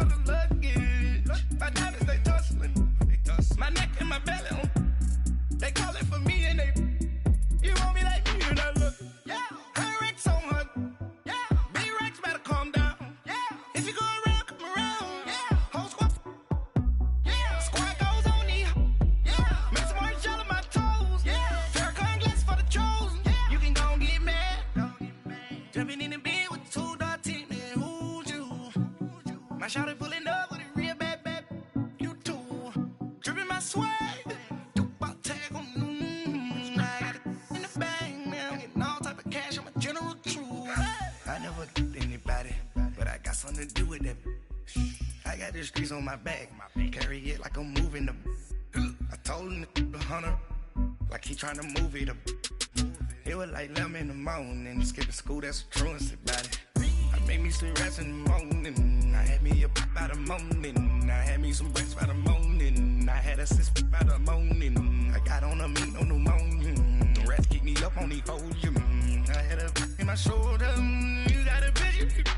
for the luggage. My diamonds, they tussling. My neck and my belly on. They call it for me and they. You want me like me and I look. Yeah. Her Rex on her. Yeah. B-Rex better calm down. Yeah. If you go around, come around. Yeah. Whole squad. Yeah. Squad goes on me. Yeah. Make some orange gel on my toes. Yeah. Farrakhan glass for the chosen. Yeah. You can go and get mad. Jumping in the bed with 2 dark teeth, man. Who's you? My shawty pulling up with a real bad. You too. Dripping my swag. Something to do with that. I got the streets on my back. Carry it like I'm moving them. I told him the hunter, like he trying to move it up. It was like 11 in the morning. Skipping school, that's a truancy about it. I made me some rest in the morning. I had me a by the morning. I had me some breaks by the morning. I had a sis by the morning. I got on a meat, no pneumonia. The rats keep me up on the folium. I had a in my shoulder. You got a bitch.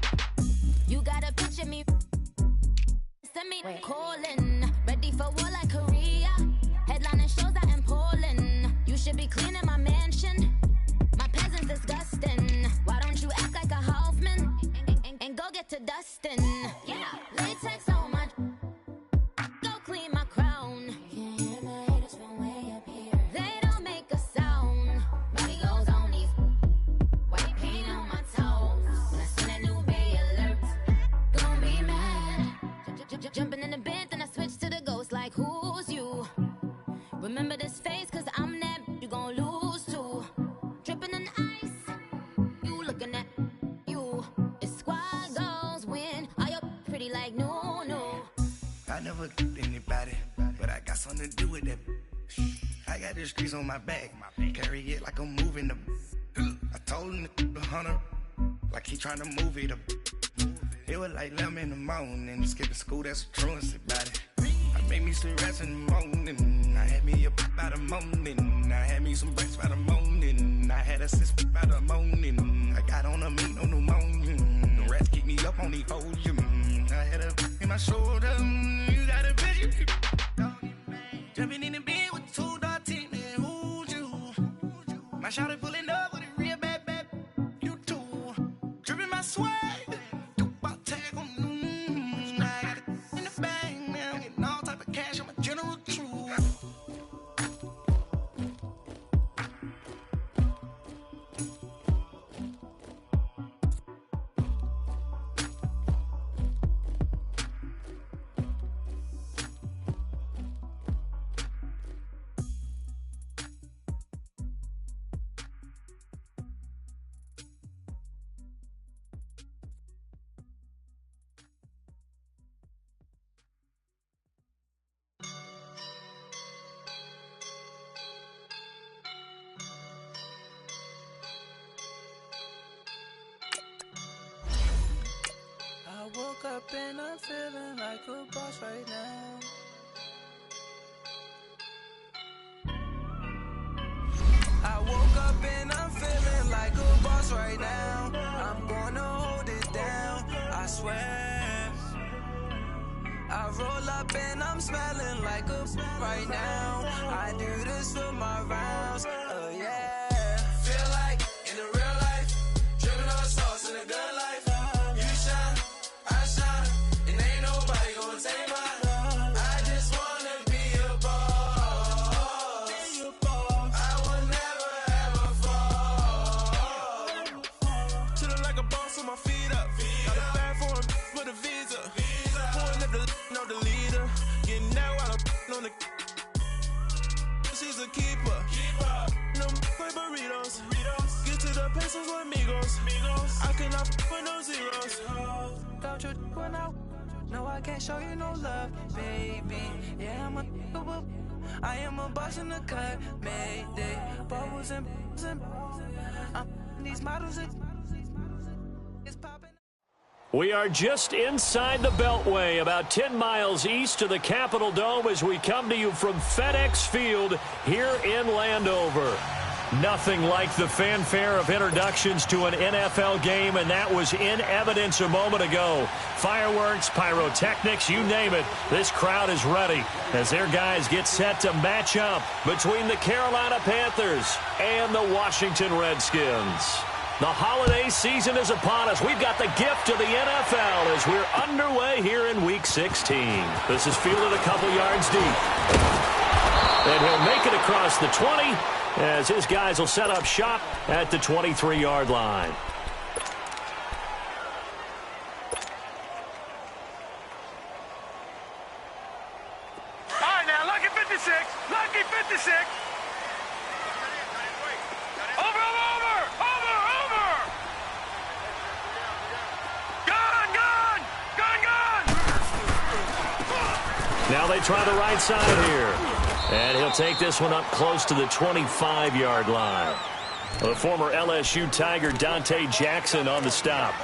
You got a picture me, send me calling, ready for war like Korea, headlining shows out in Poland. You should be cleaning my mansion, my peasants disgusting. Why don't you act like a Hoffman, and go get to dustin'? Yeah, latex on my, go clean my crown. Can't hear my haters from way up here. They don't make a sound. Body goes on these, white paint on my toes. When I send a new bay alert, gon' be mad. Jumping in the bed, then I switch to the ghost like who's you? Remember this face, cause I'm that you gon' lose too. Dripping in ice, you looking at you. It's squad goals win. Are you pretty like no? I never anybody, but I got something to do with that. I got the streets on my back. Carry it like I'm moving them. I told him the hunter, like he trying to move it up. It was like 11 in the morning. Skipping school, that's a truancy about it. I made me some rest in the morning. I had me a by the morning. I had me some breaks by the morning. I had a sis by the morning. I got on a meat, no pneumonia. The rats keep me up on the folium. I had a in my shoulder. You got a bitch. Jumping in the bed with 2 dark teeth, man. Who's you? My shawty pulling up with a real bad. You too. Dripping my swag. I woke up and I'm feeling like a boss right now. I woke up and I'm feeling like a boss right now. I'm gonna hold it down, I swear. I roll up and I'm smelling like a right now. I do this for my rounds, oh yeah. Feel like in the real life, dripping on sauce in a good life. You shine, I shine, and ain't nobody gonna take mine. I just wanna be a boss. I will never ever fall. Chillin' like a boss with my feet up. Got a bag for him with a visa. Pulling up the no the leader. Getting that while I'm on the. She's a keeper. No play burritos. Get to the pesos with amigos. I cannot put no zeros. Got your one out. No, I can't show you no love, baby. Yeah, I am a boss in the cut. Mayday. Bubbles and I'm these models. It's popping. We are just inside the Beltway, about 10 miles east of the Capitol Dome as we come to you from FedEx Field here in Landover. Nothing like the fanfare of introductions to an NFL game, and that was in evidence a moment ago. Fireworks, pyrotechnics, you name it. This crowd is ready as their guys get set to match up between the Carolina Panthers and the Washington Redskins. The holiday season is upon us. We've got the gift of the NFL as we're underway here in Week 16. This is fielded a couple yards deep. And he'll make it across the 20 as his guys will set up shop at the 23-yard line. All right, now, lucky 56. Lucky 56. Over. Gun. Now they try the right side here. And he'll take this one up close to the 25-yard line. The former LSU Tiger Dante Jackson on the stop.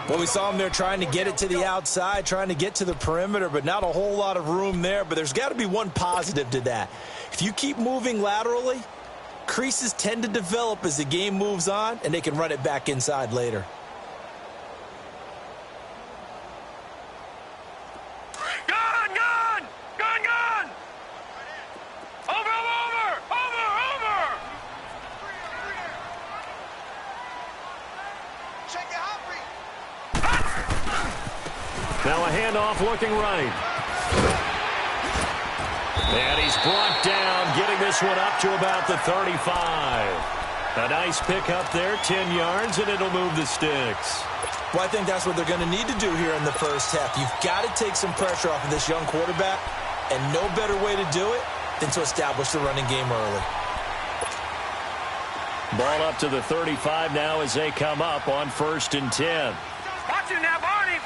Well, we saw him there trying to get it to the outside, trying to get to the perimeter, but not a whole lot of room there. But there's got to be one positive to that. If you keep moving laterally, creases tend to develop as the game moves on, and they can run it back inside later. Now a handoff looking right. And he's brought down, getting this one up to about the 35. A nice pick up there, 10 yards, and it'll move the sticks. Well, I think that's what they're going to need to do here in the first half. You've got to take some pressure off of this young quarterback, and no better way to do it than to establish the running game early. Ball up to the 35 now as they come up on 1st and 10. Watch it now, Barney.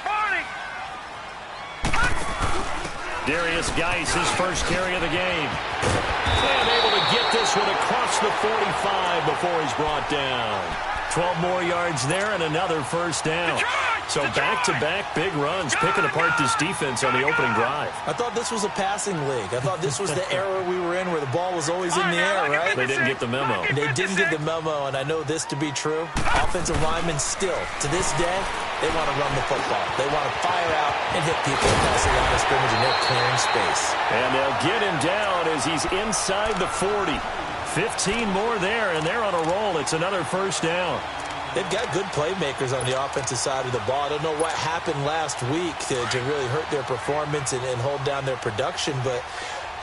Darius Geis, his first carry of the game. And able to get this one across the 45 before he's brought down. 12 more yards there and another first down. So back-to-back big runs, picking apart this defense on the opening drive. I thought this was a passing league. I thought this was the era we were in where the ball was always in the air, right? They didn't get the memo. They didn't get the memo, and I know this to be true. Offensive linemen still, to this day, they want to run the football. They want to fire out and hit people across the line of scrimmage, and they're clearing space. And they'll get him down as he's inside the 40. 15 more there, and they're on a roll. It's another first down. They've got good playmakers on the offensive side of the ball. I don't know what happened last week to really hurt their performance and hold down their production, but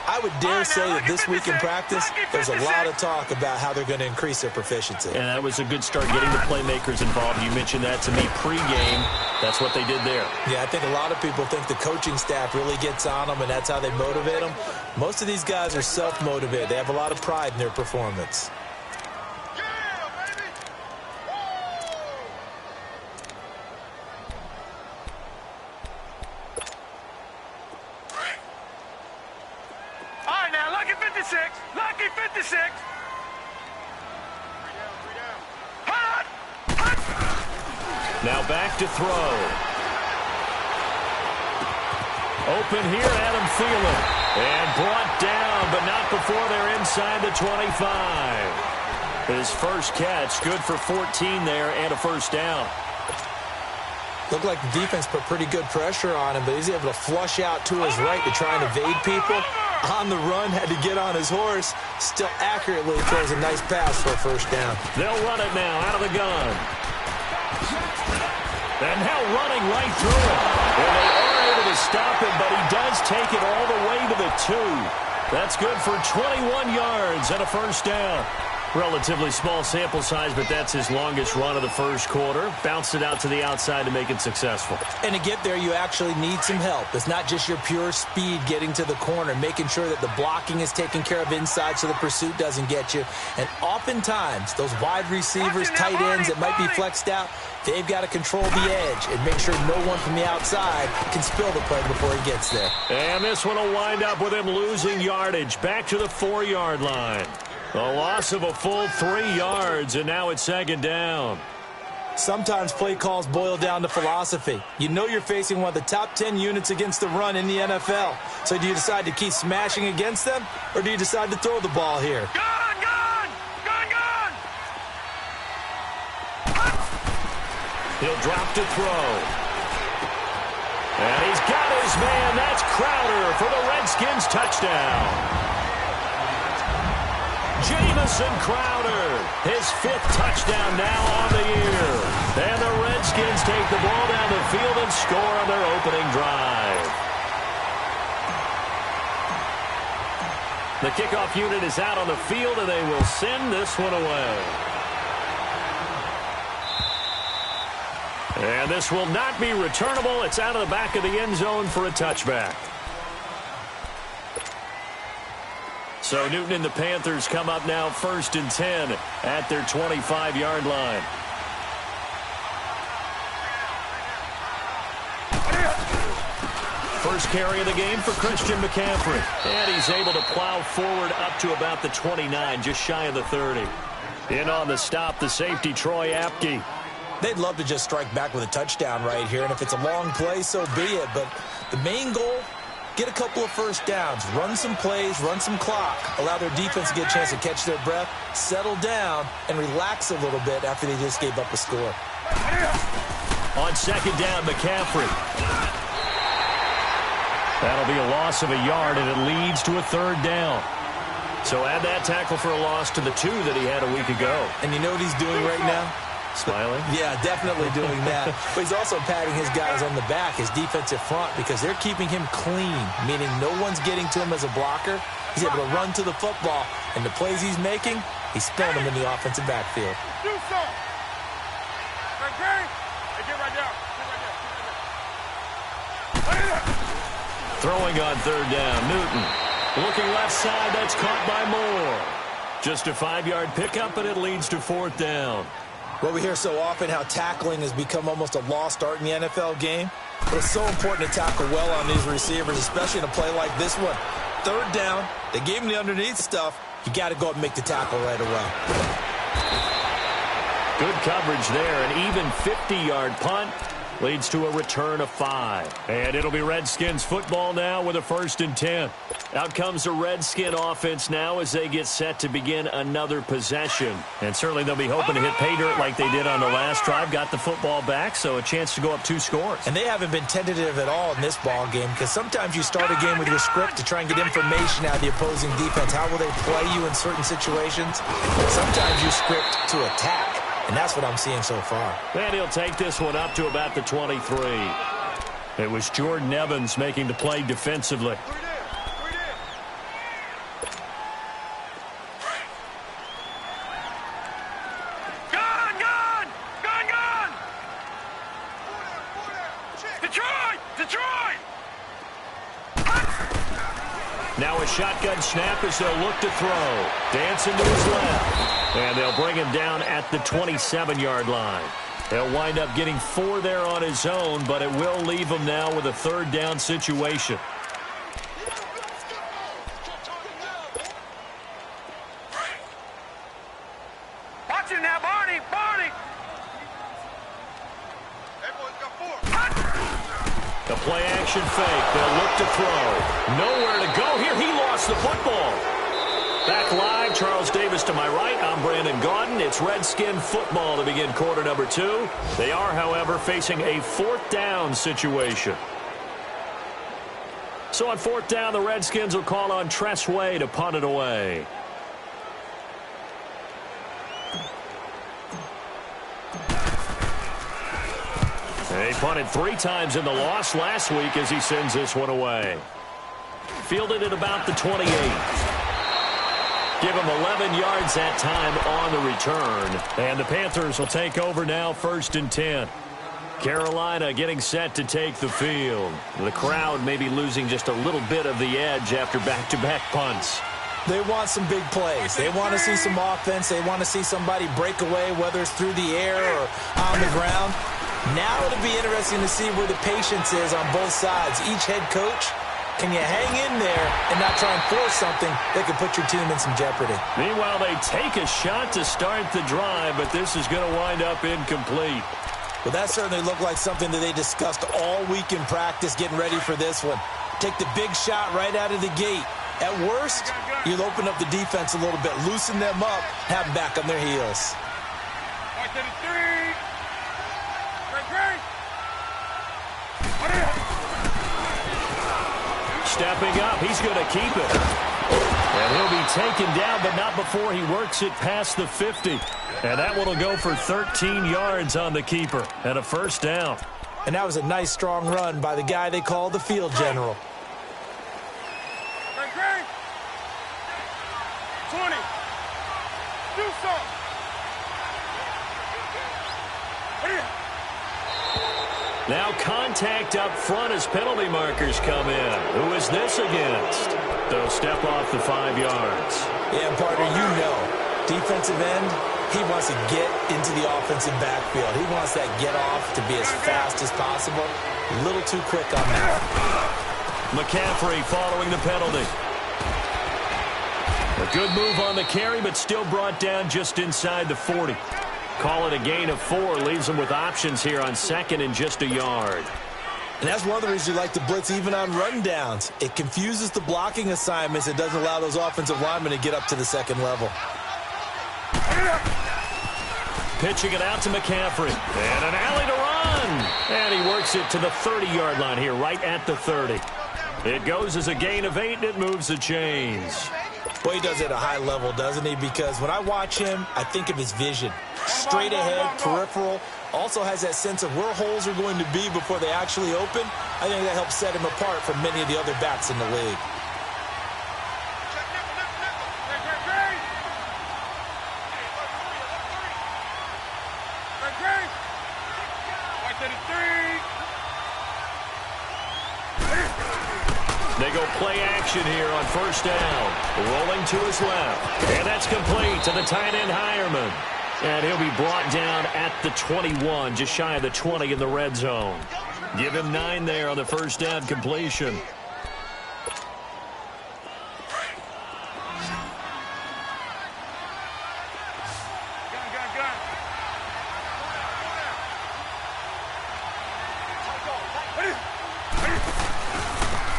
I would dare say that this week in practice, there's a lot of talk about how they're going to increase their proficiency. And that was a good start getting the playmakers involved. You mentioned that to me pregame. That's what they did there. Yeah, I think a lot of people think the coaching staff really gets on them, and that's how they motivate them. Most of these guys are self-motivated. They have a lot of pride in their performance. Lucky 56. Now back to throw. Open here, Adam Thielen. And brought down, but not before they're inside the 25. His first catch, good for 14 there and a first down. Looked like the defense put pretty good pressure on him, but he's able to flush out to his right to try and evade people. On the run, had to get on his horse. Still accurately throws a nice pass for a first down. They'll run it now out of the gun. And now running right through it. And they are able to stop him, but he does take it all the way to the 2. That's good for 21 yards and a first down. Relatively small sample size, but that's his longest run of the first quarter. Bounced it out to the outside to make it successful. And to get there, you actually need some help. It's not just your pure speed getting to the corner, making sure that the blocking is taken care of inside so the pursuit doesn't get you. And oftentimes, those wide receivers, tight ends that might be flexed out, they've got to control the edge and make sure no one from the outside can spill the play before he gets there. And this one will wind up with him losing yardage back to the 4-yard line. A loss of a full 3 yards, and now it's second down. Sometimes play calls boil down to philosophy. You know you're facing one of the top 10 units against the run in the NFL. So do you decide to keep smashing against them, or do you decide to throw the ball here? Gun! He'll drop to throw. And he's got his man. That's Crowder for the Redskins touchdown. Jamison Crowder, his 5th touchdown now on the year. And the Redskins take the ball down the field and score on their opening drive. The kickoff unit is out on the field, and they will send this one away. And this will not be returnable. It's out of the back of the end zone for a touchback. So Newton and the Panthers come up now 1st and 10 at their 25-yard line. First carry of the game for Christian McCaffrey. And he's able to plow forward up to about the 29, just shy of the 30. In on the stop, the safety, Troy Apke. They'd love to just strike back with a touchdown right here, and if it's a long play, so be it. But the main goal, get a couple of first downs, run some plays, run some clock, allow their defense to get a chance to catch their breath, settle down, and relax a little bit after they just gave up a score. On 2nd down, McCaffrey. That'll be a loss of a yard, and it leads to a 3rd down. So add that tackle for a loss to the 2 that he had a week ago. And you know what he's doing right now? Smiling? Yeah, definitely doing that. But he's also patting his guys on the back, his defensive front, because they're keeping him clean, meaning no one's getting to him as a blocker. He's able to run to the football, and the plays he's making, he's spilling them in the offensive backfield. Do something. Okay? Hey, get right down. Throwing on 3rd down, Newton. Looking left side, that's caught by Moore. Just a 5-yard pickup, and it leads to 4th down. Well, we hear so often how tackling has become almost a lost art in the NFL game. But it's so important to tackle well on these receivers, especially in a play like this one. 3rd down, they gave him the underneath stuff. You got to go up and make the tackle right away. Good coverage there. An even 50-yard punt leads to a return of 5. And it'll be Redskins football now with a 1st and 10. Out comes the Redskin offense now as they get set to begin another possession. And certainly they'll be hoping to hit pay dirt like they did on the last drive. Got the football back, so a chance to go up 2 scores. And they haven't been tentative at all in this ball game, because sometimes you start a game with your script to try and get information out of the opposing defense. How will they play you in certain situations? Sometimes you script to attack, and that's what I'm seeing so far. And he'll take this one up to about the 23. It was Jordan Evans making the play defensively. Now a shotgun snap as they'll look to throw. Dancing to his left. And they'll bring him down at the 27-yard line. They'll wind up getting 4 there on his own, but it will leave him now with a 3rd down situation. Watch it now, Barney! Barney! Everyone's got 4. The play-action fake. They'll look to throw. Nowhere to go here. He lost the football. Back live, Charles Davis to my right. I'm Brandon Gaudin. It's Redskin football to begin quarter number 2. They are, however, facing a 4th down situation. So on 4th down, the Redskins will call on Tress Way to punt it away. They punted 3 times in the loss last week as he sends this one away. Fielded at about the 28. Give him 11 yards that time on the return. And the Panthers will take over now 1st and 10. Carolina getting set to take the field. The crowd may be losing just a little bit of the edge after back-to-back punts. They want some big plays. They want to see some offense. They want to see somebody break away, whether it's through the air or on the ground. Now it'll be interesting to see where the patience is on both sides. Each head coach, can you hang in there and not try and force something that could put your team in some jeopardy? Meanwhile, they take a shot to start the drive, but this is going to wind up incomplete. Well, that certainly looked like something that they discussed all week in practice getting ready for this one. Take the big shot right out of the gate. At worst, you'll open up the defense a little bit, loosen them up, have them back on their heels. Right to the 3. stepping up. He's going to keep it. And he'll be taken down, but not before he works it past the 50. And that one will go for 13 yards on the keeper and a first down. And that was a nice, strong run by the guy they call the field general. 20. Do something. Now contact up front as penalty markers come in. Who is this against? They'll step off the 5 yards. Yeah, partner, you know, defensive end, he wants to get into the offensive backfield. He wants that get off to be as fast as possible. A little too quick on that. McCaffrey following the penalty. A good move on the carry, but still brought down just inside the 40. Call it a gain of 4. Leaves them with options here on second and just a yard. And that's one of the reasons you like to blitz even on rundowns. It confuses the blocking assignments. It doesn't allow those offensive linemen to get up to the second level. Pitching it out to McCaffrey. And an alley to run. And he works it to the 30-yard line here, right at the 30. It goes as a gain of 8, and it moves the chains. Well, he does it at a high level, doesn't he? Because when I watch him, I think of his vision. Straight ahead, peripheral. Also has that sense of where holes are going to be before they actually open. I think that helps set him apart from many of the other backs in the league. They go play action here on first down. Rolling to his left. And that's complete to the tight end, Hireman. And he'll be brought down at the 21, just shy of the 20 in the red zone. Give him 9 there on the first down completion.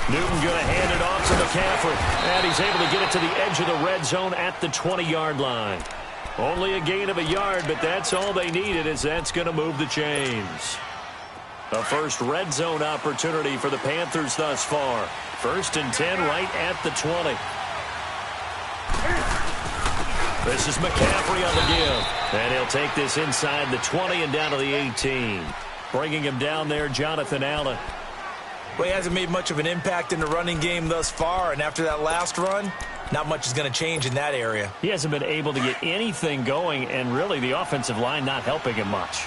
Newton going to hand it off to McCaffrey. And he's able to get it to the edge of the red zone at the 20-yard line. Only a gain of a yard, but that's all they needed, as that's going to move the chains. A first red zone opportunity for the Panthers thus far. 1st and 10 right at the 20. This is McCaffrey on the give. And he'll take this inside the 20 and down to the 18. Bringing him down there, Jonathan Allen. Well, he hasn't made much of an impact in the running game thus far, and after that last run, not much is going to change in that area. He hasn't been able to get anything going, and really the offensive line not helping him much.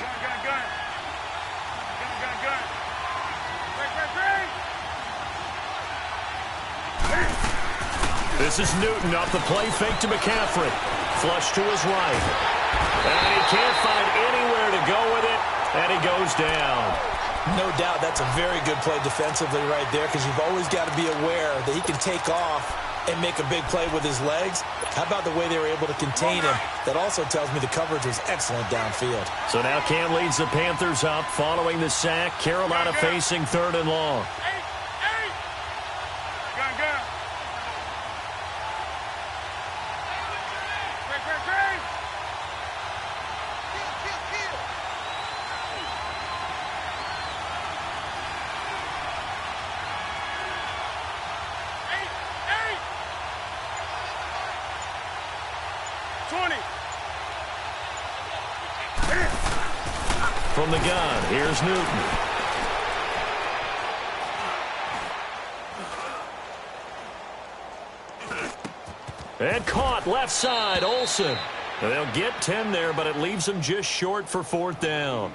This is Newton off the play fake to McCaffrey. Flush to his right. And he can't find anywhere to go with it, and he goes down. No doubt that's a very good play defensively right there, because you've always got to be aware that he can take off and make a big play with his legs. How about the way they were able to contain him? That also tells me the coverage was excellent downfield. So now Cam leads the Panthers up following the sack. Carolina facing 3rd and long. From the gun, here's Newton. And caught left side, Olsen. They'll get 10 there, but it leaves them just short for 4th down.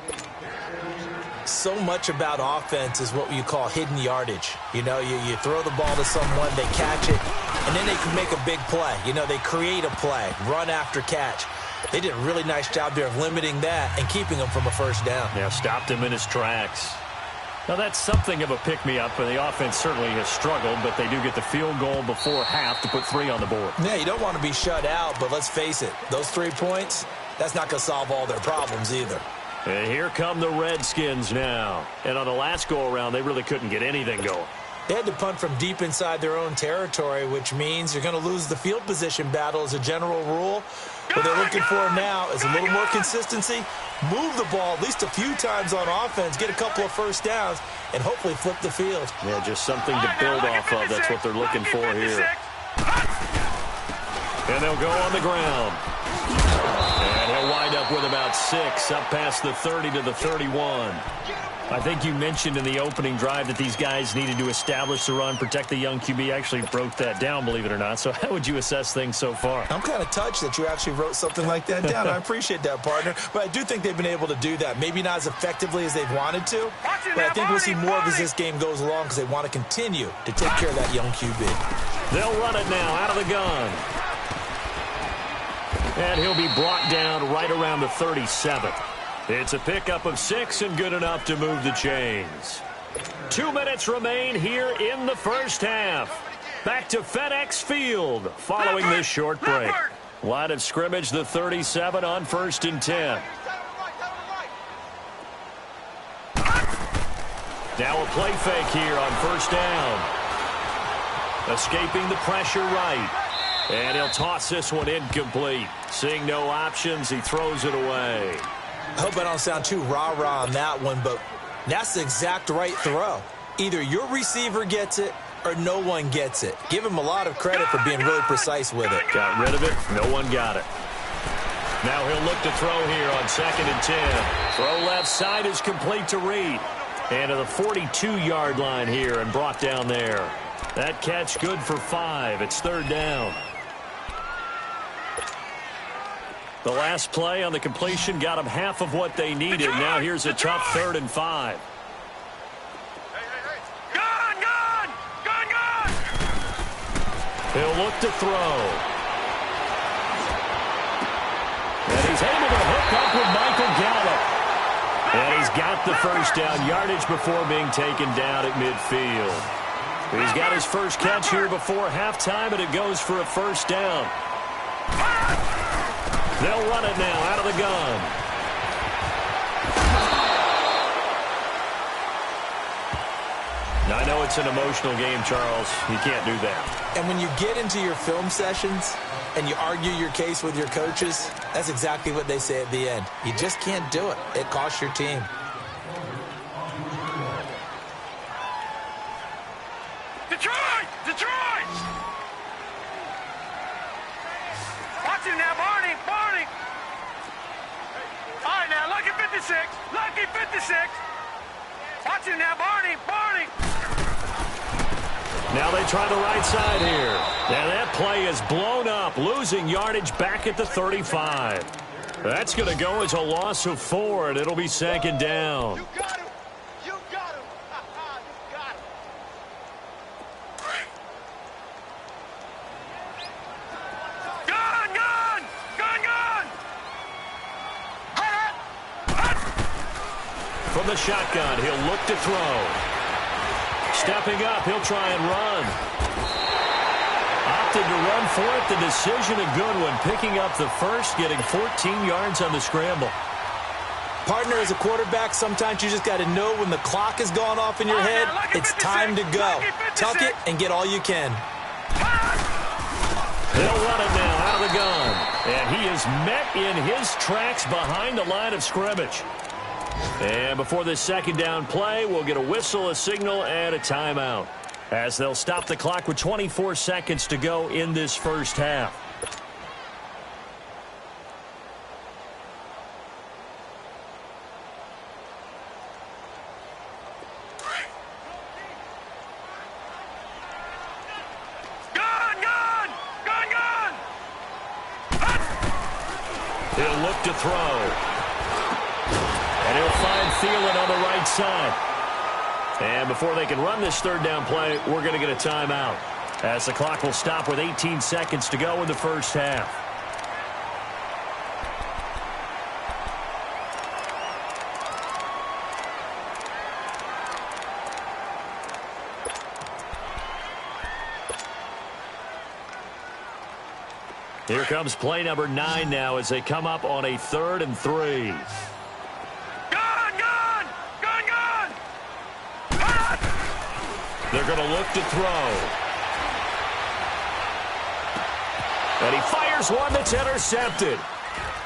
So much about offense is what you call hidden yardage. You know, you throw the ball to someone, they catch it, and then they can make a big play. You know, they create a play, run after catch. They did a really nice job there of limiting that and keeping him from a first down. Yeah, stopped him in his tracks. Now, that's something of a pick-me-up, and the offense certainly has struggled, but they do get the field goal before half to put 3 on the board. Yeah, you don't want to be shut out, but let's face it, those 3 points, that's not going to solve all their problems either. And here come the Redskins now. And on the last go-around, they really couldn't get anything going. They had to punt from deep inside their own territory, which means you're going to lose the field position battle as a general rule. What they're looking for now is a little more consistency, move the ball at least a few times on offense, get a couple of first downs, and hopefully flip the field. Yeah, just something to build off of. That's what they're looking for here. And they'll go on the ground. And he'll wind up with about 6, up past the 30 to the 31. I think you mentioned in the opening drive that these guys needed to establish the run, protect the young QB. Actually broke that down, believe it or not. So how would you assess things so far? I'm kind of touched that you actually wrote something like that down. I appreciate that, partner. But I do think they've been able to do that. Maybe not as effectively as they've wanted to. But I think we'll see more of as this game goes along because they want to continue to take care of that young QB. They'll run it now out of the gun. And he'll be brought down right around the 37. It's a pickup of 6 and good enough to move the chains. 2 minutes remain here in the first half. Back to FedEx Field following this short break. Line of scrimmage, the 37 on 1st and 10. Now a play fake here on 1st down. Escaping the pressure right. And he'll toss this one incomplete. Seeing no options, he throws it away. I hope I don't sound too rah-rah on that one, but that's the exact right throw. Either your receiver gets it or no one gets it. Give him a lot of credit for being really precise with it. Got rid of it. No one got it. Now he'll look to throw here on 2nd and 10. Throw left side is complete to Reed. And to the 42-yard line here and brought down there. That catch good for 5. It's 3rd down. The last play on the completion got them half of what they needed. Now here's a tough 3rd and 5. Gun! He'll look to throw. And he's able to hook up with Michael Gallup. And he's got the 1st down yardage before being taken down at midfield. He's got his first catch here before halftime, and it goes for a 1st down. They'll run it now out of the gun. Now, I know it's an emotional game, Charles. You can't do that. And when you get into your film sessions and you argue your case with your coaches, that's exactly what they say at the end. You just can't do it. It costs your team. Detroit! Watch him now, Barney! All right, now, lucky 56! Watch him now, Barney! Now they try the right side here. And that play is blown up, losing yardage back at the 35. That's going to go as a loss of 4, and it'll be 2nd down. You got him! You got him! From the shotgun, he'll look to throw. Stepping up, he'll try and run. Opted to run for it. The decision a good one. Picking up the 1st, getting 14 yards on the scramble. Partner, as a quarterback, sometimes you just got to know when the clock has gone off in your head, it's time to go. Tuck it and get all you can. They'll run it now out of the gun. And he is met in his tracks behind the line of scrimmage. And before this 2nd down play, we'll get a whistle, a signal, and a timeout, as they'll stop the clock with 24 seconds to go in this 1st half. Gun! He'll look to throw. And he'll find Thielen on the right side. And before they can run this 3rd down play, we're going to get a timeout, as the clock will stop with 18 seconds to go in the 1st half. Here comes play number 9 now as they come up on a 3rd and 3. They're going to look to throw. And he fires one that's intercepted.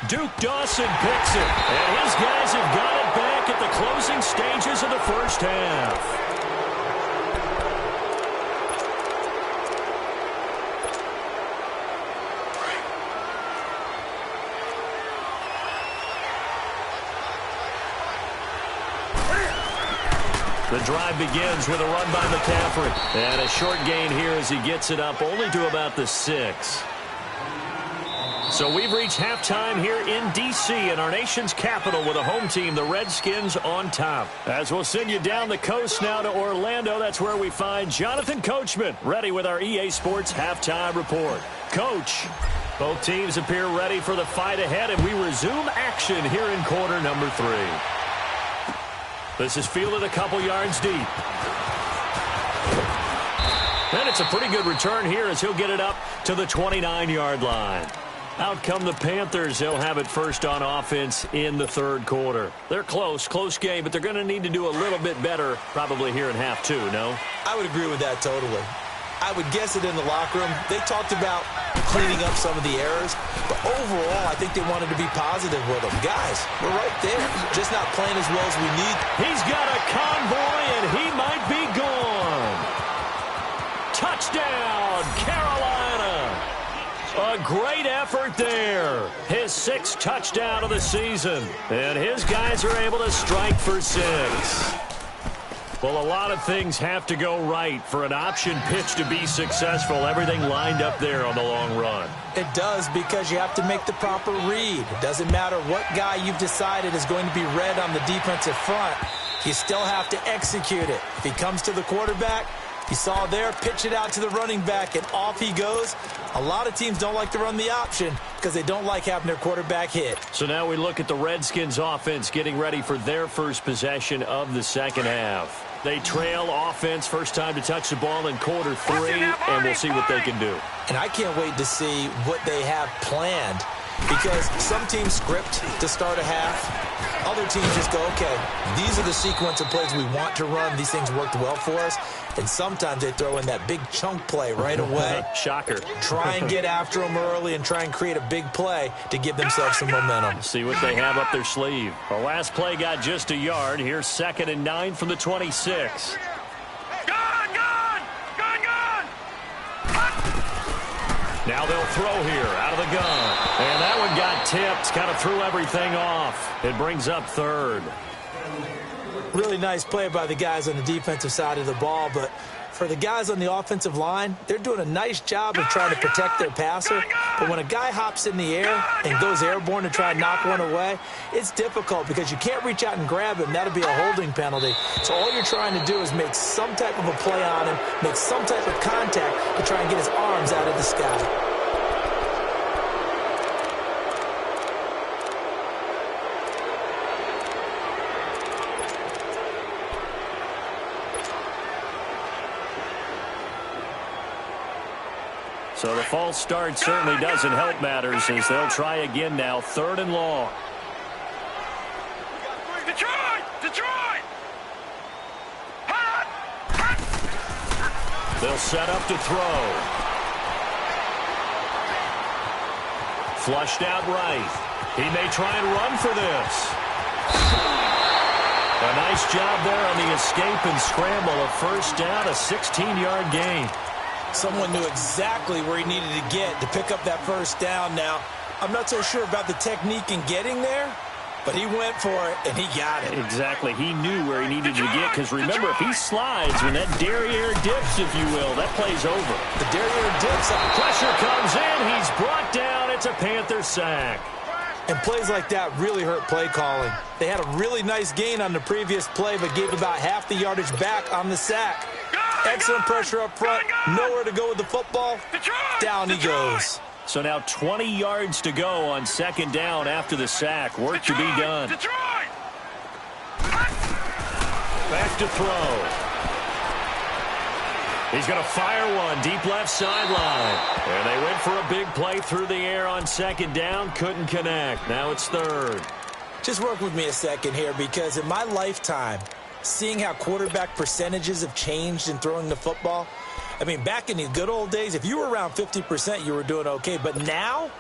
Duke Dawson picks it. And his guys have got it back at the closing stages of the first half. The drive begins with a run by McCaffrey. And a short gain here as he gets it up only to about the 6. So we've reached halftime here in D.C. in our nation's capital with a home team, the Redskins, on top. As we'll send you down the coast now to Orlando, that's where we find Jonathan Coachman ready with our EA Sports halftime report. Coach, both teams appear ready for the fight ahead, and we resume action here in quarter number 3. This is fielded a couple yards deep. And it's a pretty good return here as he'll get it up to the 29-yard line. Out come the Panthers. They'll have it first on offense in the third quarter. They're close game, but they're going to need to do a little bit better probably here in half 2, no? I would agree with that totally. I would guess it in the locker room. They talked about cleaning up some of the errors, but overall, I think they wanted to be positive with them. Guys, we're right there, just not playing as well as we need. He's got a convoy, and he might be gone. Touchdown, Carolina. A great effort there. His 6th touchdown of the season, and his guys are able to strike for 6. Well, a lot of things have to go right for an option pitch to be successful. Everything lined up there on the long run. It does, because you have to make the proper read. It doesn't matter what guy you've decided is going to be read on the defensive front. You still have to execute it. If he comes to the quarterback, you saw there, pitch it out to the running back, and off he goes. A lot of teams don't like to run the option because they don't like having their quarterback hit. So now we look at the Redskins offense getting ready for their first possession of the second half. They trail offense, first time to touch the ball in quarter 3, and we'll see what they can do. And I can't wait to see what they have planned, because some teams script to start a half. Other teams just go, okay, these are the sequence of plays we want to run. These things worked well for us. And sometimes they throw in that big chunk play right away. Shocker. Try and get after them early and try and create a big play to give themselves some momentum. See what they have up their sleeve. The last play got just a yard. Here's 2nd and 9 from the 26. Now they'll throw here out of the gun. And that one got tipped. Kind of threw everything off. It brings up 3rd. Really nice play by the guys on the defensive side of the ball, but for the guys on the offensive line, they're doing a nice job of trying to protect their passer. But when a guy hops in the air and goes airborne to try and knock one away, it's difficult because you can't reach out and grab him. That'll be a holding penalty. So all you're trying to do is make some type of a play on him, make some type of contact to try and get his arms out of the sky. So the false start certainly doesn't help matters as they'll try again now. 3rd and long. Detroit! They'll set up to throw. Flushed out right. He may try and run for this. A nice job there on the escape and scramble. A first down, a 16-yard gain. Someone knew exactly where he needed to get to pick up that first down. Now, I'm not so sure about the technique in getting there, but he went for it, and he got it. Exactly. He knew where he needed to get, because remember, if he slides, when that derriere dips, if you will, that play's over. The derriere dips. Pressure comes in. He's brought down. It's a Panther sack. And plays like that really hurt play calling. They had a really nice gain on the previous play, but gave about half the yardage back on the sack. Excellent pressure up front. Nowhere to go with the football. Down he goes. So now 20 yards to go on 2nd down after the sack. Work to be done. Back to throw. He's going to fire one deep left sideline. And they went for a big play through the air on 2nd down. Couldn't connect. Now it's 3rd. Just work with me a second here, because in my lifetime, seeing how quarterback percentages have changed in throwing the football. I mean, back in the good old days, if you were around 50%, you were doing okay. But now,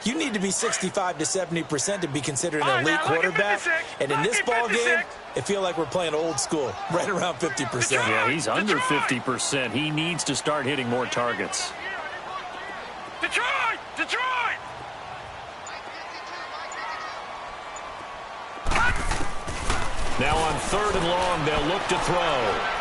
you need to be 65 to 70% to be considered an elite quarterback. And in this ball game, it feels like we're playing old school, right around 50%. Yeah, he's under 50%. He needs to start hitting more targets. Detroit! Detroit! Now on 3rd and long, they'll look to throw.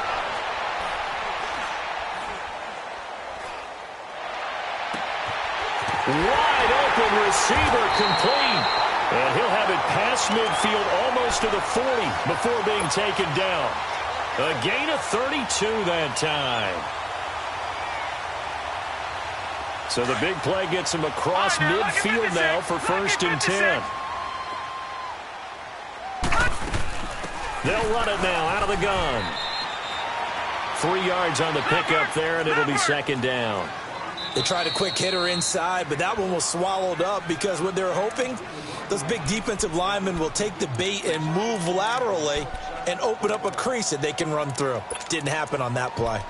Wide open receiver complete. And he'll have it past midfield almost to the 40 before being taken down. A gain of 32 that time. So the big play gets him across midfield now for 1st and 10. They'll run it now out of the gun. 3 yards on the pickup there, and it'll be 2nd down. They tried a quick hitter inside, but that one was swallowed up because what they're hoping, those big defensive linemen will take the bait and move laterally and open up a crease that they can run through. Didn't happen on that play.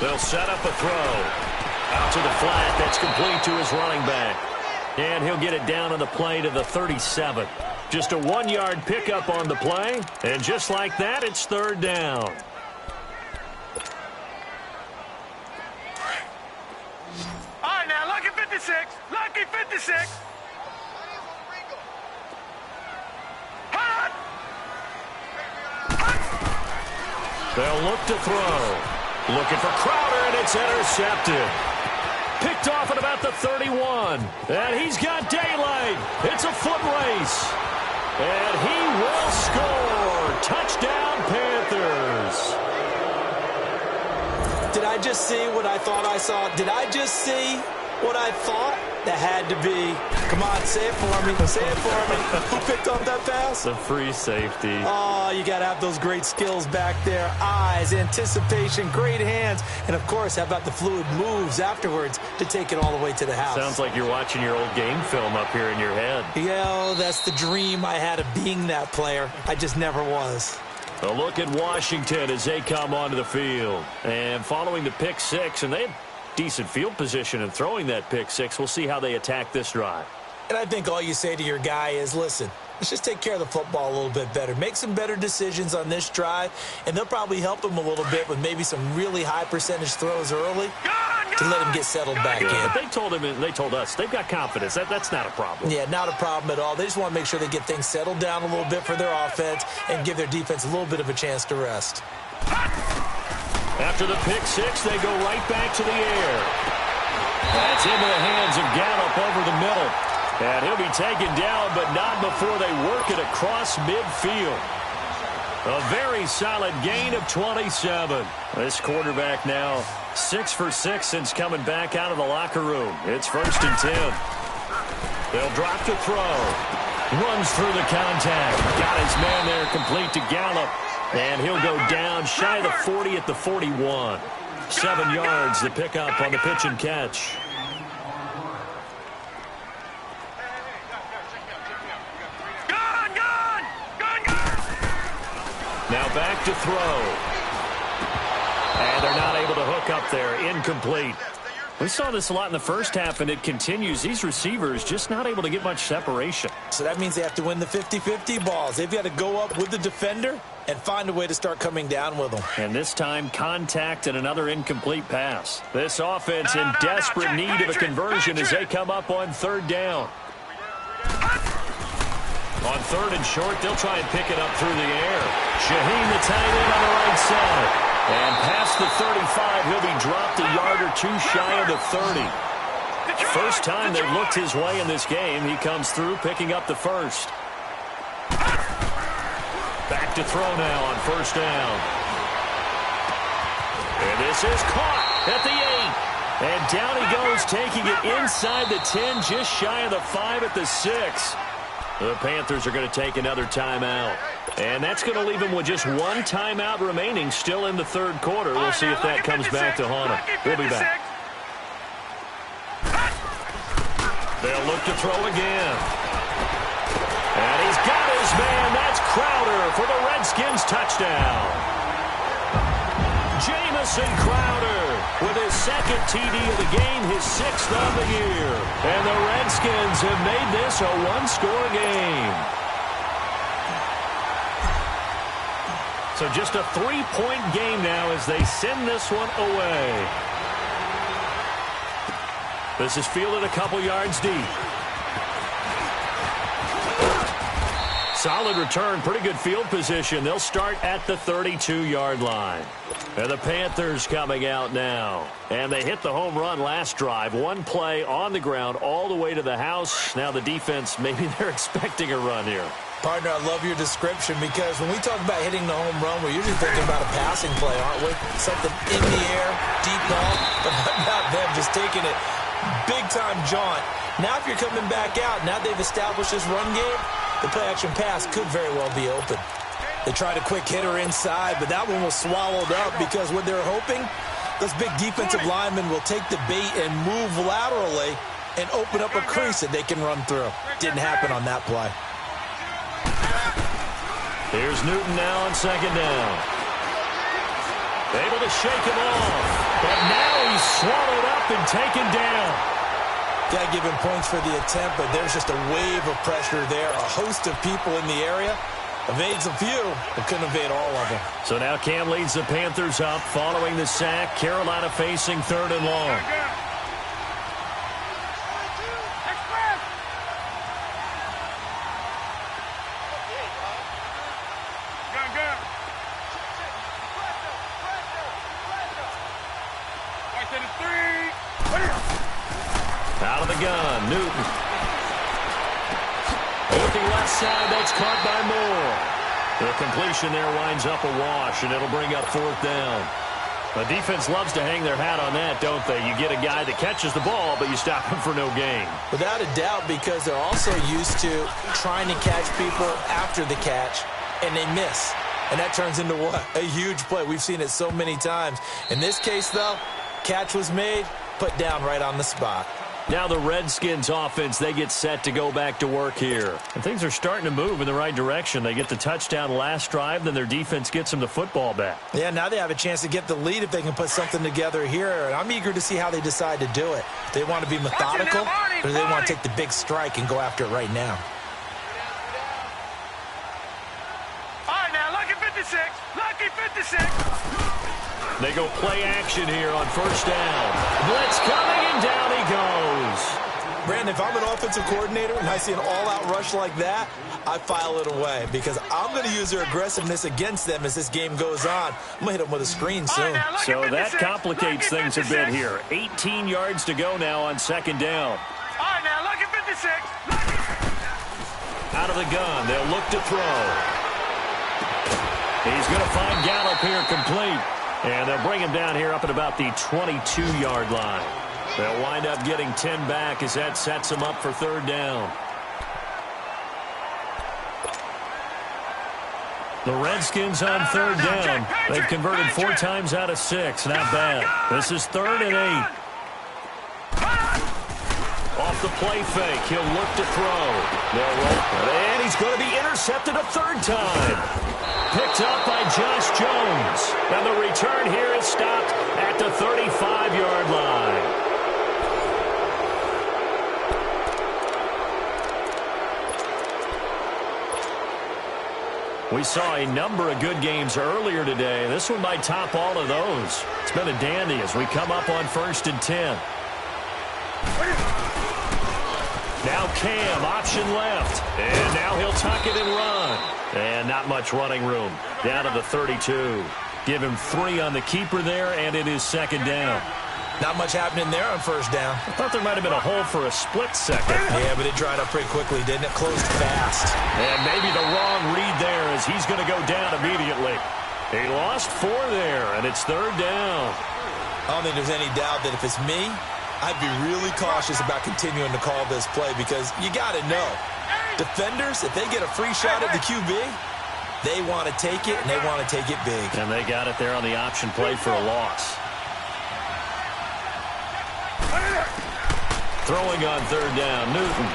They'll set up a throw. Out to the flat. That's complete to his running back. And he'll get it down on the play to the 37. Just a 1-yard pickup on the play. And just like that, it's 3rd down. All right, now, lucky 56. Lucky 56. Hot! They'll look to throw. Looking for Crowder, and it's intercepted. Picked off at about the 31. And he's got daylight. It's a foot race. And he will score. Touchdown, Panthers. Did I just see what I thought I saw? Did I just see what I thought? That had to be. Come on, say it for me. Say it for me. Who picked up that pass? The free safety. Oh, you got to have those great skills back there. Eyes, anticipation, great hands. And, of course, how about the fluid moves afterwards to take it all the way to the house? Sounds like you're watching your old game film up here in your head. Yeah, that's the dream I had of being that player. I just never was. A look at Washington as they come onto the field. And following the pick six, and they had decent field position in throwing that pick six. We'll see how they attack this drive. And I think all you say to your guy is, listen, let's just take care of the football a little bit better. Make some better decisions on this drive, and they'll probably help him a little bit with maybe some really high percentage throws early to let him get settled back in. But they told us they've got confidence. That's not a problem. Yeah, not a problem at all. They just want to make sure they get things settled down a little bit for their offense and give their defense a little bit of a chance to rest. After the pick six, they go right back to the air. That's into the hands of Gallup over the middle. And he'll be taken down, but not before they work it across midfield. A very solid gain of 27. This quarterback now 6 for 6 since coming back out of the locker room. It's 1st and 10. They'll drop to throw. Runs through the contact. Got his man there complete to Gallup. And he'll go down shy of the 40 at the 41. 7 yards, the pickup on the pitch and catch. Now back to throw. And they're not able to hook up there. Incomplete. We saw this a lot in the first half, and it continues. These receivers just not able to get much separation. So that means they have to win the 50-50 balls. They've got to go up with the defender and find a way to start coming down with them. And this time, contact and another incomplete pass. This offense in desperate need of a conversion as they come up on 3rd down. On 3rd and short, they'll try and pick it up through the air. Shaheen, the tight end, on the right side. And past the 35, he'll be dropped a yard or two shy of the 30. First time they've looked his way in this game. He comes through, picking up the first. Back to throw now on 1st down. And this is caught at the 8. And down he goes, taking it inside the 10, just shy of the 5 at the 6. The Panthers are going to take another timeout. And that's going to leave him with just one timeout remaining, still in the third quarter. We'll see if that comes back to haunt him. We'll be back. They'll look to throw again. And he's got his man. That's Crowder for the Redskins touchdown. Jamison Crowder with his second TD of the game, his sixth of the year. And the Redskins have made this a one-score game. So just a 3-point game now as they send this one away. This is fielded a couple yards deep. Solid return, pretty good field position. They'll start at the 32-yard line. And the Panthers coming out now. And they hit the home run last drive. One play on the ground all the way to the house. Now the defense, maybe they're expecting a run here. Partner, I love your description because when we talk about hitting the home run, we're usually thinking about a passing play, aren't we? Something in the air, deep ball, but not them just taking it big-time jaunt. Now if you're coming back out, now they've established this run game, the play-action pass could very well be open. They tried a quick hitter inside, but that one was swallowed up because what they're hoping, those big defensive linemen will take the bait and move laterally and open up a crease that they can run through. Didn't happen on that play. Here's Newton now on second down. Able to shake him off. But now he's swallowed up and taken down. Got to give him points for the attempt, but there's just a wave of pressure there. A host of people in the area. Evades a few, but couldn't evade all of them. So now Cam leads the Panthers up following the sack. Carolina facing third and long. Out of the gun, Newton. Looking left side, that's caught by Moore. The completion there winds up a wash, and it'll bring up fourth down. The defense loves to hang their hat on that, don't they? You get a guy that catches the ball, but you stop him for no gain. Without a doubt, because they're also used to trying to catch people after the catch, and they miss. And that turns into what? A huge play. We've seen it so many times. In this case, though, catch was made, put down right on the spot. Now the Redskins offense, they get set to go back to work here. And things are starting to move in the right direction. They get the touchdown last drive, then their defense gets them the football back. Yeah, now they have a chance to get the lead if they can put something together here. And I'm eager to see how they decide to do it. They want to be methodical, or do they want to take the big strike and go after it right now? All right, now, lucky 56. Lucky 56. They go play action here on first down. Blitz coming, and down he goes. Brandon, if I'm an offensive coordinator and I see an all-out rush like that, I file it away because I'm going to use their aggressiveness against them as this game goes on. I'm going to hit them with a screen soon. So that complicates things a bit here. 18 yards to go now on second down. All right, now, lucky 56. Out of the gun, they'll look to throw. He's going to find Gallup here complete. And they'll bring him down here up at about the 22-yard line. They'll wind up getting 10 back as that sets them up for third down. The Redskins on third down. They've converted 4 times out of 6. Not bad. This is 3rd and 8. Off the play fake. He'll look to throw. They'll roll. And he's going to be intercepted a third time. Picked up by Josh Jones. And the return here is stopped at the 35-yard line. We saw a number of good games earlier today. This one might top all of those. It's been a dandy as we come up on 1st and 10. Now Cam, option left. And now he'll tuck it and run. And not much running room. Down to the 32. Give him 3 on the keeper there, and it is second down. Not much happening there on first down. I thought there might have been a hole for a split second. Yeah, but it dried up pretty quickly, didn't it? Closed fast. And maybe the wrong read there as he's going to go down immediately. He lost 4 there, and it's third down. I don't think there's any doubt that if it's me, I'd be really cautious about continuing to call this play because you got to know, defenders, if they get a free shot at the QB, They want to take it, and they want to take it big. And they got it there on the option play for a loss. Throwing on third down, Newton.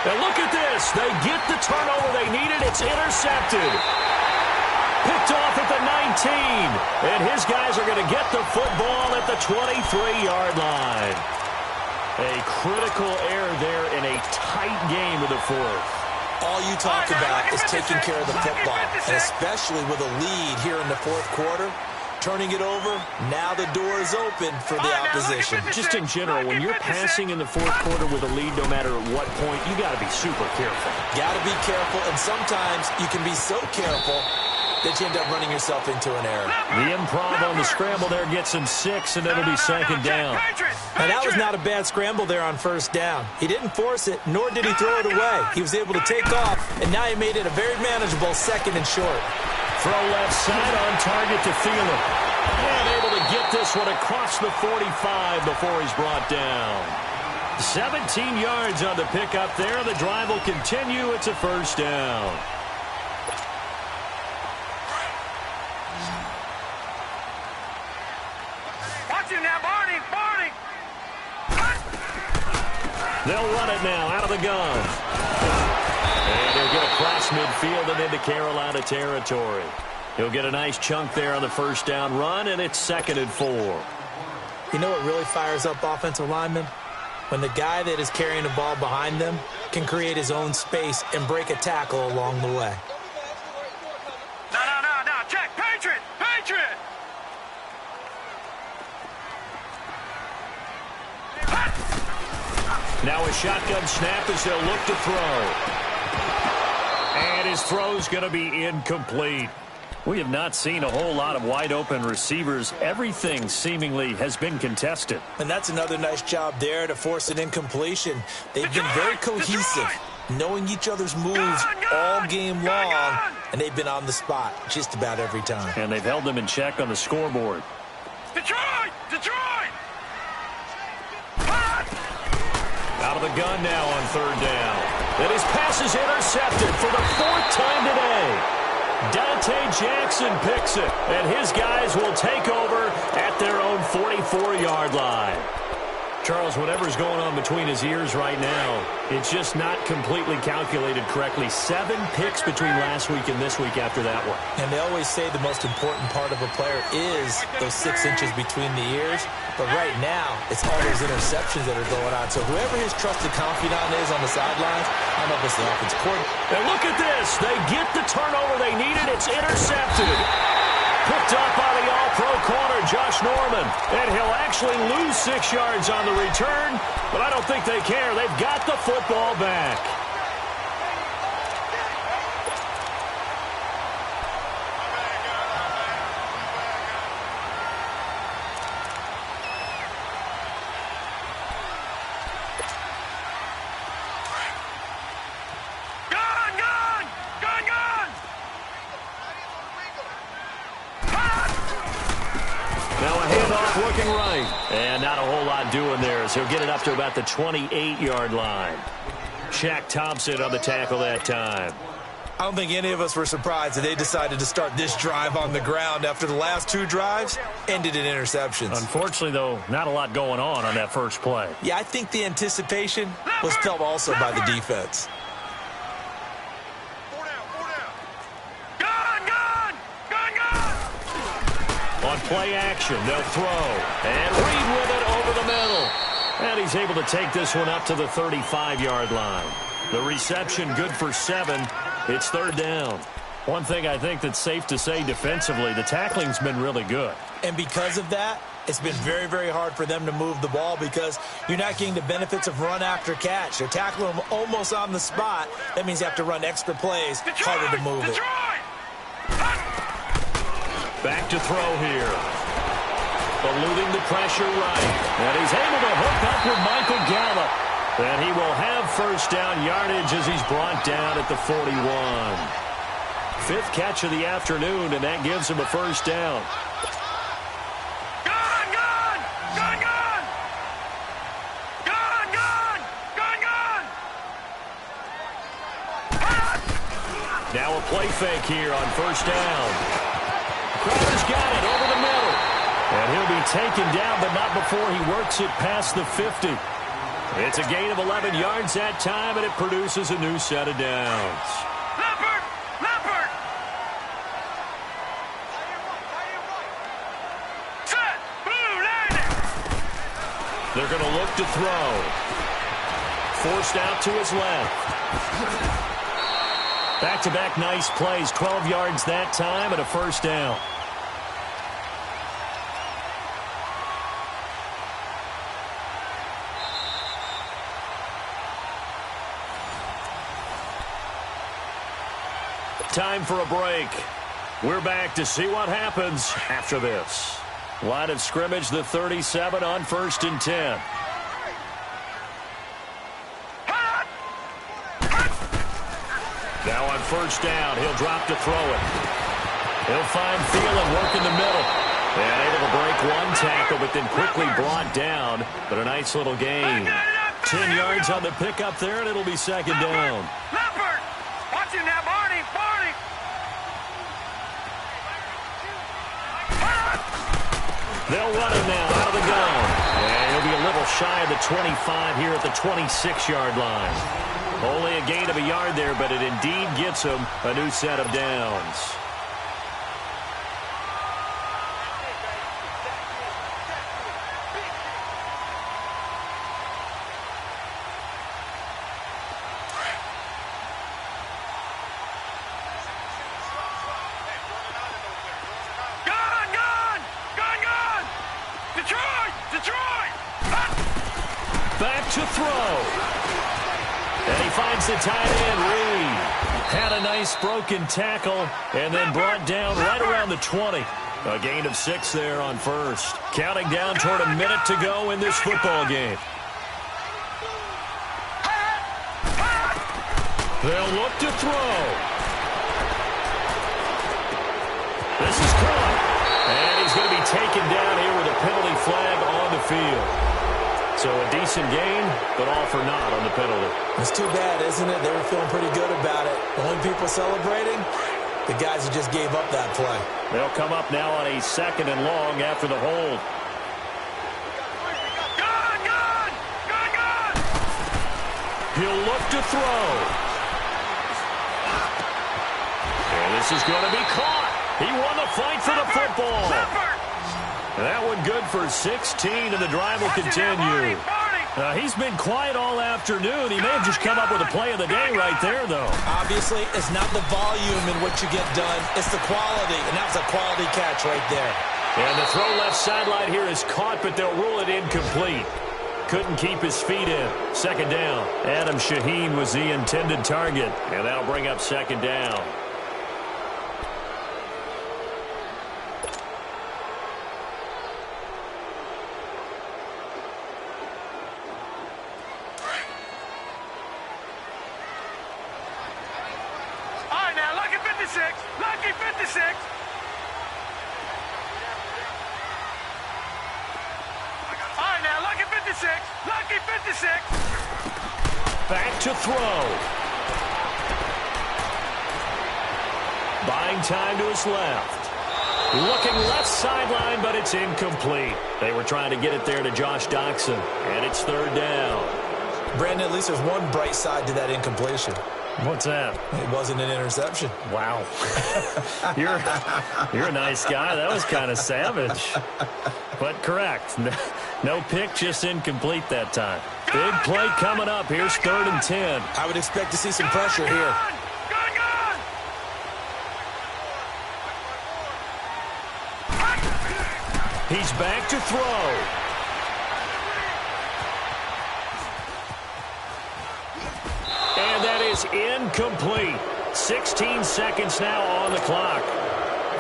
And look at this. They get the turnover they needed. It's intercepted. Picked off at the 19. And his guys are going to get the football at the 23-yard line. A critical error there in a tight game of the fourth. All you talk about is taking care of the football, and especially with a lead here in the fourth quarter. Turning it over, now the door is open for the opposition. Just in general, when you're passing in the fourth quarter with a lead, no matter at what point, you got to be super careful. Got to be careful, and sometimes you can be so careful that you end up running yourself into an error. The improv on the scramble there gets him 6, and it'll be second down. And that was not a bad scramble there on first down. He didn't force it, nor did he throw it away. He was able to take off, and now he made it a very manageable second and short. Throw left side on target to Thielen. And able to get this one across the 45 before he's brought down. 17 yards on the pickup there. The drive will continue. It's a first down. Watch him now, Barney. Barney. They'll run it now out of the gun. And he'll get across midfield and into Carolina territory. He'll get a nice chunk there on the first down run, and it's 2nd and 4. You know what really fires up offensive linemen? When the guy that is carrying the ball behind them can create his own space and break a tackle along the way. No. Check. Patriot. Patriot. Now a shotgun snap as they'll look to throw. And his throw's going to be incomplete. We have not seen a whole lot of wide-open receivers. Everything seemingly has been contested. And that's another nice job there to force an incompletion. They've been very cohesive, knowing each other's moves all game long, and they've been on the spot just about every time. And they've held them in check on the scoreboard. Detroit! Out of the gun now on third down. And his pass is intercepted for the 4th time today. Dante Jackson picks it, and his guys will take over at their own 44-yard line. Charles, whatever's going on between his ears right now, it's just not completely calculated correctly. 7 picks between last week and this week after that one. And they always say the most important part of a player is those 6 inches between the ears. But right now, it's all those interceptions that are going on. So whoever his trusted confidant is on the sidelines, I don't know if it's the offensive coordinator. And look at this. They get the turnover they needed. It's intercepted. Picked up by the all-pro corner, Josh Norman. And he'll actually lose 6 yards on the return, but I don't think they care. They've got the football back. Looking right. And not a whole lot doing there, so he'll get it up to about the 28-yard line. Shaq Thompson on the tackle that time. I don't think any of us were surprised that they decided to start this drive on the ground after the last 2 drives ended in interceptions. Unfortunately, though, not a lot going on that first play. Yeah, I think the anticipation was felt also by the defense. On play action, they'll throw. And Reed with it over the middle. And he's able to take this one up to the 35-yard line. The reception good for 7. It's third down. One thing I think that's safe to say defensively, the tackling's been really good. And because of that, it's been very, very hard for them to move the ball because you're not getting the benefits of run after catch. They're tackling them almost on the spot. That means you have to run extra plays, harder to move it. Back to throw here. Eluding the pressure right. And he's able to hook up with Michael Gallup. And he will have first down yardage as he's brought down at the 41. 5th catch of the afternoon, and that gives him a first down. play fake here on first down. Crowder's got it over the middle. And he'll be taken down, but not before he works it past the 50. It's a gain of 11 yards that time, and it produces a new set of downs. Leopard! Leopard! Set! Blue, landing! They're going to look to throw. Forced out to his left. Back-to-back nice plays, 12 yards that time, and a first down. Time for a break. We're back to see what happens after this. Line of scrimmage, the 37 on 1st and 10. Now on first down, he'll drop to throw it. He'll find Thielen, work in the middle. And able to break one tackle, but then quickly brought down. But a nice little gain. 10 yards on the pickup there, and it'll be second down. Leopard! Watch him now, Barney! Barney! They'll run him now out of the gun. And he'll be a little shy of the 25 here at the 26-yard line. Only a gain of a yard there, but it indeed gets him a new set of downs. Back to throw. And he finds the tight end, Reed. Had a nice broken tackle and then brought down right around the 20. A gain of 6 there on first. Counting down toward a minute to go in this football game. They'll look to throw. This is caught. And he's going to be taken down here with a penalty flag on the field. So a decent gain, but all for naught on the penalty. It's too bad, isn't it? They were feeling pretty good about it. The only people celebrating, the guys who just gave up that play. They'll come up now on a 2nd and long after the hold. Gun! Gun! Gun! Gun! He'll look to throw. And this is going to be caught. He won the fight for the football. That one good for 16, and the drive will continue. He's been quiet all afternoon. He may have just come up with a play of the day right there, though. Obviously, it's not the volume in what you get done. It's the quality, and that was a quality catch right there. And the throw left sideline here is caught, but they'll rule it incomplete. Couldn't keep his feet in. Second down. Adam Shaheen was the intended target, and that'll bring up second down. Lucky 56. All right, now, lucky 56. Lucky 56. Back to throw. Buying time to his left. Looking left sideline, but it's incomplete. They were trying to get it there to Josh Doxson, and it's third down. Brandon, at least there's one bright side to that incompletion. What's that? It wasn't an interception. Wow. You're a nice guy. That was kind of savage. But correct. No pick, just incomplete that time. Big play coming up. Here's 3rd and 10. I would expect to see some pressure here. He's back to throw. And that is incomplete. 16 seconds now on the clock.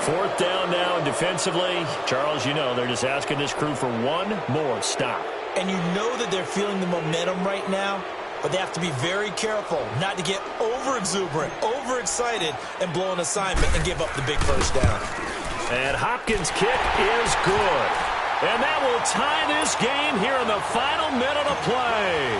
4th down now, and defensively, Charles, you know, they're just asking this crew for one more stop. And you know that they're feeling the momentum right now, but they have to be very careful not to get over-exuberant, over-excited, and blow an assignment and give up the big first down. And Hopkins' kick is good. And that will tie this game here in the final minute of play.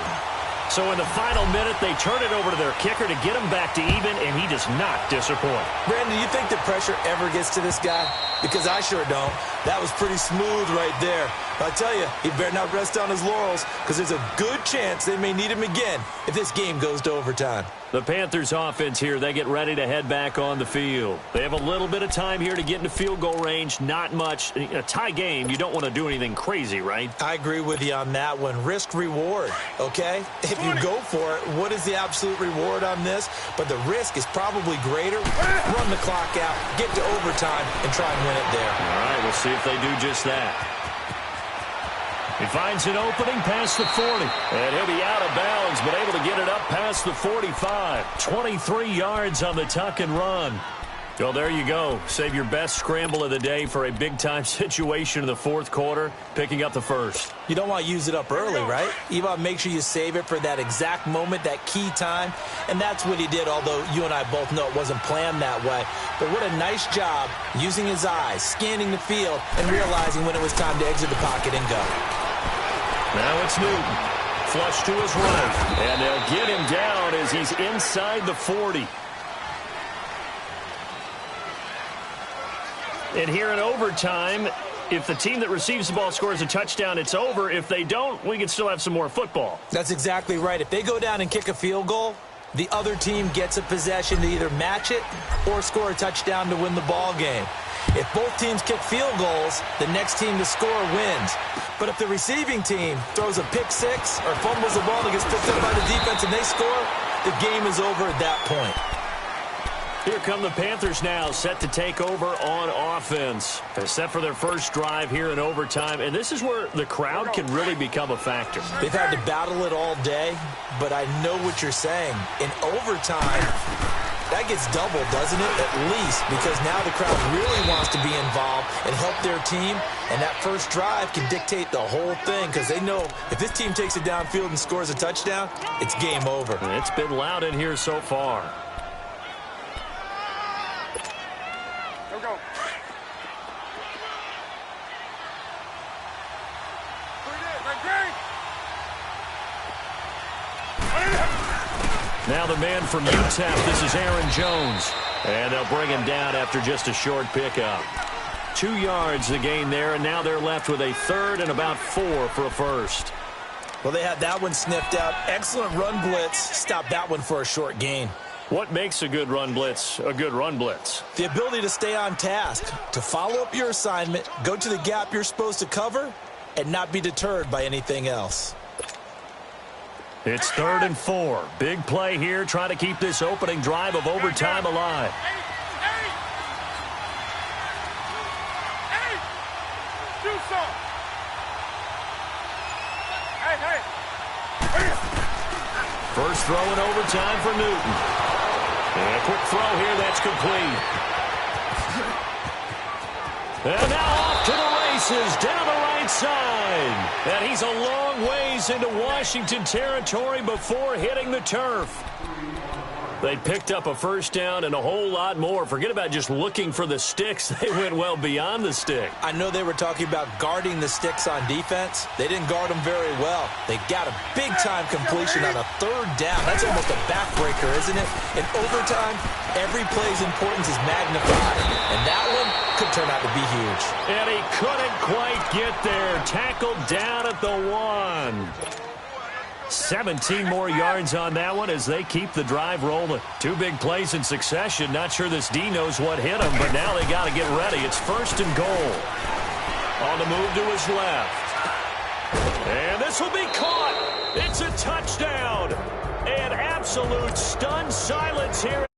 So in the final minute, they turn it over to their kicker to get him back to even, and he does not disappoint. Brandon, do you think the pressure ever gets to this guy? Because I sure don't. That was pretty smooth right there. But I tell you, he better not rest on his laurels, because there's a good chance they may need him again if this game goes to overtime. The Panthers offense here, they get ready to head back on the field. They have a little bit of time here to get into field goal range, not much. A tie game, you don't want to do anything crazy, right? I agree with you on that one. Risk reward, okay? If you go for it, what is the absolute reward on this? But the risk is probably greater. Run the clock out, get to overtime, and try and win it there. All right, we'll see if they do just that. He finds an opening past the 40, and he'll be out of bounds, but able to get it up past the 45. 23 yards on the tuck and run. Well, there you go. Save your best scramble of the day for a big-time situation in the fourth quarter, picking up the first. You don't want to use it up early, right? You want to make sure you save it for that exact moment, that key time, and that's what he did, although you and I both know it wasn't planned that way. But what a nice job using his eyes, scanning the field, and realizing when it was time to exit the pocket and go. Now it's Newton. Flush to his right. And they'll get him down as he's inside the 40. And here in overtime, if the team that receives the ball scores a touchdown, it's over. If they don't, we can still have some more football. That's exactly right. If they go down and kick a field goal, the other team gets a possession to either match it or score a touchdown to win the ball game. If both teams kick field goals, the next team to score wins. But if the receiving team throws a pick six or fumbles the ball that gets picked up by the defense and they score, the game is over at that point. Here come the Panthers now, set to take over on offense. They're set for their first drive here in overtime, and this is where the crowd can really become a factor. They've had to battle it all day, but I know what you're saying. In overtime, that gets doubled, doesn't it? At least, because now the crowd really wants to be involved and help their team, and that first drive can dictate the whole thing, because they know if this team takes it downfield and scores a touchdown, it's game over. And it's been loud in here so far. Now the man from UTEP, this is Aaron Jones. And they'll bring him down after just a short pickup. 2 yards the gain there, and now they're left with a third and about 4 for a first. Well, they had that one sniffed out. Excellent run blitz. Stop that one for a short gain. What makes a good run blitz a good run blitz? The ability to stay on task, to follow up your assignment, go to the gap you're supposed to cover, and not be deterred by anything else. It's 3rd and 4. Big play here, trying to keep this opening drive of overtime alive. Do something. First throw in overtime for Newton. And a quick throw here, that's complete. And now off to the races, down the right side. And he's a long ways into Washington territory before hitting the turf. They picked up a first down and a whole lot more. Forget about just looking for the sticks. They went well beyond the stick. I know they were talking about guarding the sticks on defense. They didn't guard them very well. They got a big-time completion on a 3rd down. That's almost a backbreaker, isn't it? In overtime, every play's importance is magnified. And that one could turn out to be huge. And he couldn't quite get there. Tackled down at the 1. 17 more yards on that one as they keep the drive rolling. 2 big plays in succession. Not sure this D knows what hit him, but now they got to get ready. It's 1st and goal. On the move to his left. And this will be caught. It's a touchdown. And absolute stunned silence here.